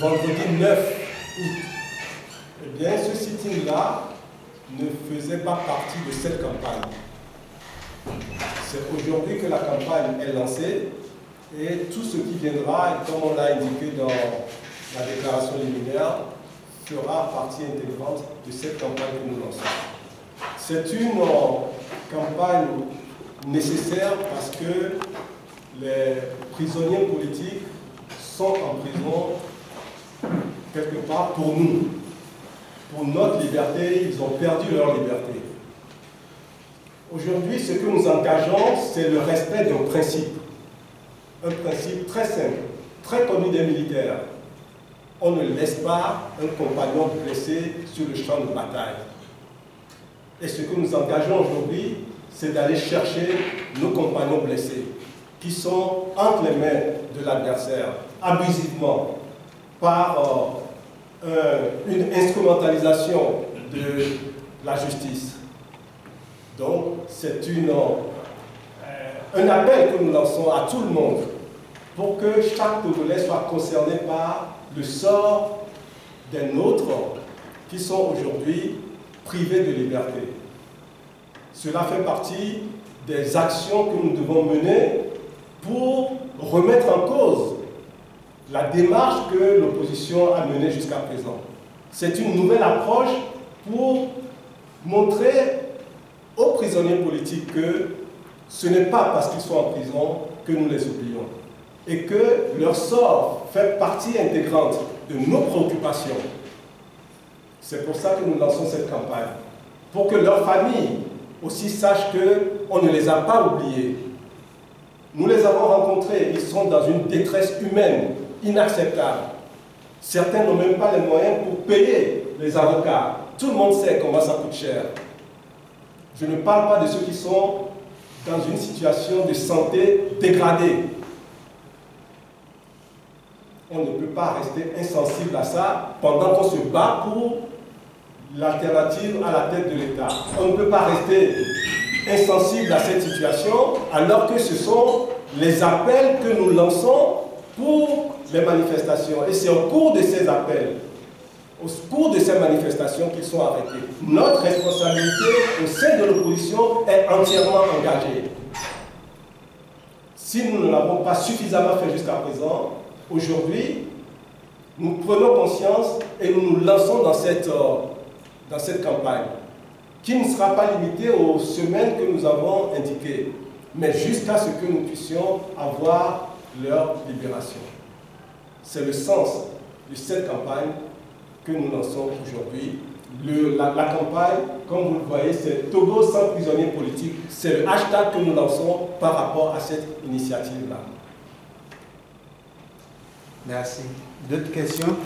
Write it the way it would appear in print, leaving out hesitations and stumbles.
vendredi 9 août. Eh bien, ce sitting-là ne faisait pas partie de cette campagne. C'est aujourd'hui que la campagne est lancée et tout ce qui viendra, comme on l'a indiqué dans la déclaration liminaire, fera partie intégrante de cette campagne que nous lançons. C'est une campagne nécessaire parce que les prisonniers politiques sont en prison quelque part pour nous. Pour notre liberté, ils ont perdu leur liberté. Aujourd'hui, ce que nous engageons, c'est le respect d'un principe. Un principe très simple, très connu des militaires. On ne laisse pas un compagnon blessé sur le champ de bataille. Et ce que nous engageons aujourd'hui, c'est d'aller chercher nos compagnons blessés, qui sont entre les mains de l'adversaire, abusivement, par une instrumentalisation de la justice. Donc, c'est un appel que nous lançons à tout le monde pour que chaque Togolais soit concerné par le sort des nôtres qui sont aujourd'hui privés de liberté. Cela fait partie des actions que nous devons mener pour remettre en cause la démarche que l'opposition a menée jusqu'à présent. C'est une nouvelle approche pour montrer aux prisonniers politiques que ce n'est pas parce qu'ils sont en prison que nous les oublions et que leur sort fait partie intégrante de nos préoccupations. C'est pour ça que nous lançons cette campagne, pour que leurs familles aussi sachent qu'on ne les a pas oubliés. Nous les avons rencontrés, ils sont dans une détresse humaine inacceptable. Certains n'ont même pas les moyens pour payer les avocats. Tout le monde sait comment ça coûte cher. Je ne parle pas de ceux qui sont dans une situation de santé dégradée. On ne peut pas rester insensible à ça pendant qu'on se bat pour l'alternative à la tête de l'État. On ne peut pas rester insensible à cette situation alors que ce sont les appels que nous lançons pour les manifestations. Et c'est au cours de ces appels, au cours de ces manifestations qu'ils sont arrêtés. Notre responsabilité au sein de l'opposition est entièrement engagée. Si nous ne l'avons pas suffisamment fait jusqu'à présent, aujourd'hui, nous prenons conscience et nous nous lançons dans cette campagne, qui ne sera pas limitée aux semaines que nous avons indiquées, mais jusqu'à ce que nous puissions avoir leur libération. C'est le sens de cette campagne que nous lançons aujourd'hui. La campagne, comme vous le voyez, c'est Togo sans prisonniers politiques. C'est le hashtag que nous lançons par rapport à cette initiative-là. Merci. D'autres questions?